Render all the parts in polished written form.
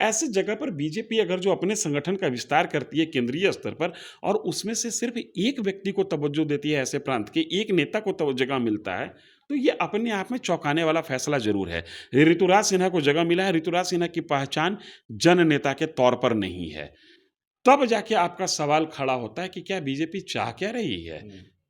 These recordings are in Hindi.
ऐसी जगह पर बीजेपी अगर जो अपने संगठन का विस्तार करती है केंद्रीय स्तर पर और उसमें से सिर्फ एक व्यक्ति को तवज्जो देती है, ऐसे प्रांत के एक नेता को जगह मिलता है, तो ये अपने आप में चौंकाने वाला फैसला जरूर है। ऋतुराज सिन्हा को जगह मिला है। ऋतुराज सिन्हा की पहचान जन नेता के तौर पर नहीं है। तब जाके आपका सवाल खड़ा होता है कि क्या बीजेपी चाह क्या रही है।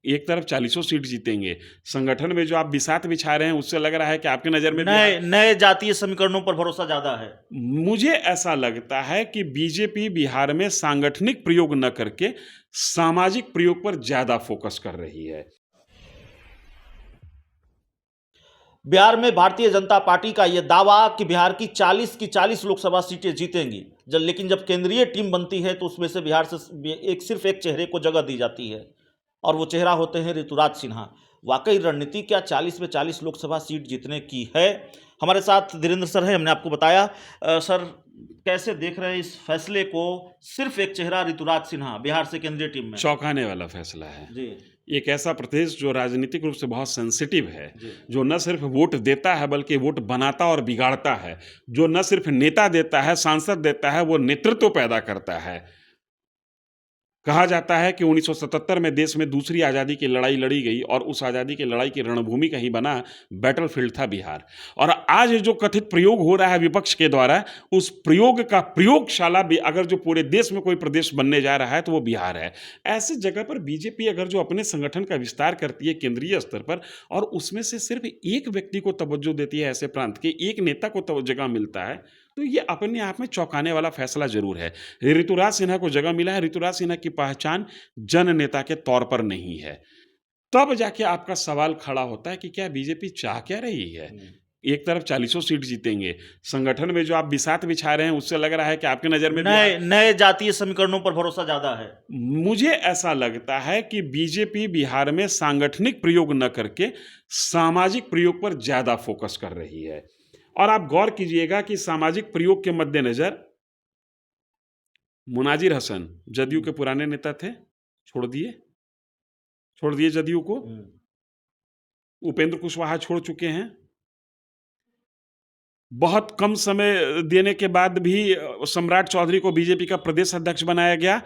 एक तरफ 40 सीट जीतेंगे, संगठन में जो आप बिसात बिछा रहे हैं उससे लग रहा है कि आपकी नजर में नए नए जातीय समीकरणों पर भरोसा ज्यादा है। मुझे ऐसा लगता है कि बीजेपी बिहार में सांगठनिक प्रयोग न करके सामाजिक प्रयोग पर ज्यादा फोकस कर रही है। बिहार में भारतीय जनता पार्टी का यह दावा कि बिहार की 40 लोकसभा सीटें जीतेंगी, लेकिन जब केंद्रीय टीम बनती है तो उसमें से बिहार से सिर्फ एक चेहरे को जगह दी जाती है और वो चेहरा होते हैं ऋतुराज सिन्हा। वाकई रणनीति क्या 40 में 40 लोकसभा सीट जीतने की है? हमारे साथ धीरेन्द्र सर हैं, हमने आपको बताया। सर, कैसे देख रहे हैं इस फैसले को, सिर्फ एक चेहरा ऋतुराज सिन्हा बिहार से केंद्रीय टीम में? चौंकाने वाला फैसला है जी। एक ऐसा प्रदेश जो राजनीतिक रूप से बहुत सेंसिटिव है, जो न सिर्फ वोट देता है बल्कि वोट बनाता और बिगाड़ता है, जो न सिर्फ नेता देता है, सांसद देता है, वो नेतृत्व पैदा करता है। कहा जाता है कि 1977 में देश में दूसरी आज़ादी की लड़ाई लड़ी गई और उस आज़ादी की लड़ाई की रणभूमि कहीं बना बैटलफील्ड था बिहार। और आज जो कथित प्रयोग हो रहा है विपक्ष के द्वारा, उस प्रयोग का प्रयोगशाला भी अगर जो पूरे देश में कोई प्रदेश बनने जा रहा है तो वो बिहार है। ऐसी जगह पर बीजेपी अगर जो अपने संगठन का विस्तार करती है केंद्रीय स्तर पर और उसमें से सिर्फ एक व्यक्ति को तवज्जो देती है, ऐसे प्रांत के एक नेता को जगह मिलता है, तो ये अपने आप में चौंकाने वाला फैसला जरूर है। ऋतुराज सिन्हा को जगह मिला है। ऋतुराज सिन्हा की पहचान जन नेता के तौर पर नहीं है। तब जाके आपका सवाल खड़ा होता है कि क्या बीजेपी चाह क्या रही है। एक तरफ 40 सीट जीतेंगे, संगठन में जो आप बिसात बिछा रहे हैं उससे लग रहा है कि आपकी नजर में नए जातीय समीकरणों पर भरोसा ज्यादा है। मुझे ऐसा लगता है कि बीजेपी बिहार में सांगठनिक प्रयोग न करके सामाजिक प्रयोग पर ज्यादा फोकस कर रही है। और आप गौर कीजिएगा कि सामाजिक प्रयोग के मद्देनजर मुनाजिर हसन जदयू के पुराने नेता थे, छोड़ दिए जदयू को। उपेंद्र कुशवाहा छोड़ चुके हैं। बहुत कम समय देने के बाद भी सम्राट चौधरी को बीजेपी का प्रदेश अध्यक्ष बनाया गया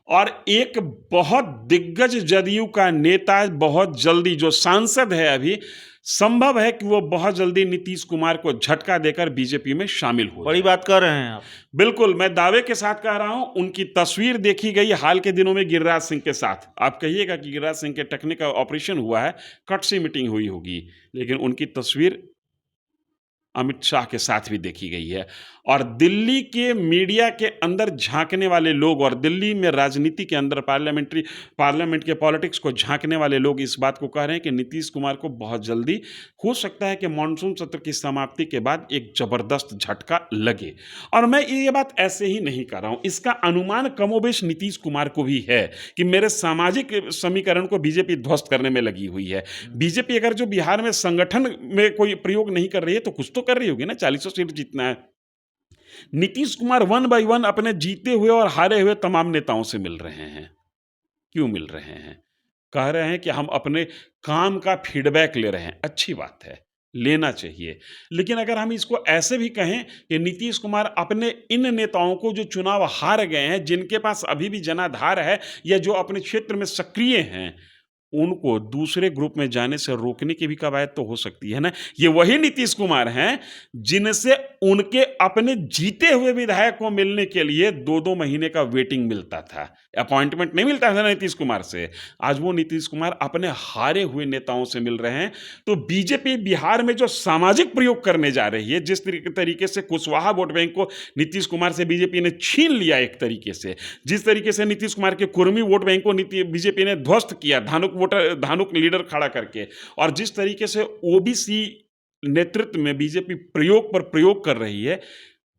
और एक बहुत दिग्गज जदयू का नेता बहुत जल्दी, जो सांसद है अभी, संभव है कि वो बहुत जल्दी नीतीश कुमार को झटका देकर बीजेपी में शामिल हो। बड़ी बात कर रहे हैं आप। बिल्कुल, मैं दावे के साथ कह रहा हूं। उनकी तस्वीर देखी गई हाल के दिनों में गिरिराज सिंह के साथ। आप कहिएगा कि गिरिराज सिंह के टखने का ऑपरेशन हुआ है, कट सी मीटिंग हुई होगी, लेकिन उनकी तस्वीर अमित शाह के साथ भी देखी गई है। और दिल्ली के मीडिया के अंदर झांकने वाले लोग और दिल्ली में राजनीति के अंदर पार्लियामेंट के पॉलिटिक्स को झांकने वाले लोग इस बात को कह रहे हैं कि नीतीश कुमार को बहुत जल्दी हो सकता है कि मानसून सत्र की समाप्ति के बाद एक जबरदस्त झटका लगे। और मैं ये बात ऐसे ही नहीं कर रहा हूं, इसका अनुमान कमोबेश नीतीश कुमार को भी है कि मेरे सामाजिक समीकरण को बीजेपी ध्वस्त करने में लगी हुई है। बीजेपी अगर जो बिहार में संगठन में कोई प्रयोग नहीं कर रही है तो कुछ तो कर रही होगी ना। 40 सीट जीतना है। नीतीश कुमार 1 बाय 1 अपने जीते हुए और हारे हुए तमाम नेताओं से मिल रहे हैं। क्यों मिल रहे हैं? कह रहे हैं कि हम अपने काम का फीडबैक ले रहे हैं। अच्छी बात है, लेना चाहिए। लेकिन अगर हम इसको ऐसे भी कहें कि नीतीश कुमार अपने इन नेताओं को जो चुनाव हार गए हैं, जिनके पास अभी भी जनाधार है या जो अपने क्षेत्र में सक्रिय हैं, उनको दूसरे ग्रुप में जाने से रोकने की भी कवायद तो हो सकती है ना। ये वही नीतीश कुमार हैं जिनसे उनके अपने जीते हुए विधायक को मिलने के लिए 2-2 महीने का वेटिंग मिलता था, अपॉइंटमेंट नहीं मिलता था नीतीश कुमार से। आज वो नीतीश कुमार अपने हारे हुए नेताओं से मिल रहे हैं। तो बीजेपी बिहार में जो सामाजिक प्रयोग करने जा रही है, जिस तरीके से कुशवाहा वोट बैंक को नीतीश कुमार से बीजेपी ने छीन लिया, एक तरीके से जिस तरीके से नीतीश कुमार के कुर्मी वोट बैंक को बीजेपी ने ध्वस्त किया, धानुक लीडर खड़ा करके, और जिस तरीके से ओबीसी नेतृत्व में बीजेपी प्रयोग पर प्रयोग कर रही है,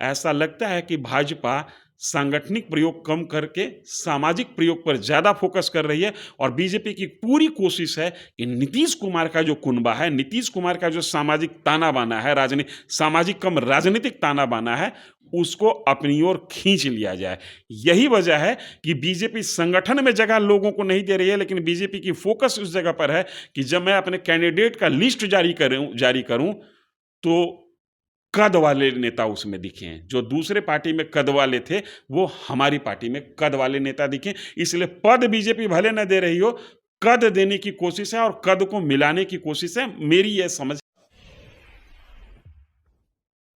ऐसा लगता है कि भाजपा सांगठनिक प्रयोग कम करके सामाजिक प्रयोग पर ज्यादा फोकस कर रही है। और बीजेपी की पूरी कोशिश है कि नीतीश कुमार का जो कुनबा है, नीतीश कुमार का जो सामाजिक ताना बाना है, सामाजिक कम राजनीतिक ताना बाना है, उसको अपनी ओर खींच लिया जाए। यही वजह है कि बीजेपी संगठन में जगह लोगों को नहीं दे रही है, लेकिन बीजेपी की फोकस उस जगह पर है कि जब मैं अपने कैंडिडेट का लिस्ट जारी करूं तो कद वाले नेता उसमें दिखे हैं। जो दूसरे पार्टी में कद वाले थे, वो हमारी पार्टी में कद वाले नेता दिखे। इसलिए पद बीजेपी भले न दे रही हो, कद देने की कोशिश है और कद को मिलाने की कोशिश है। मेरी यह समझ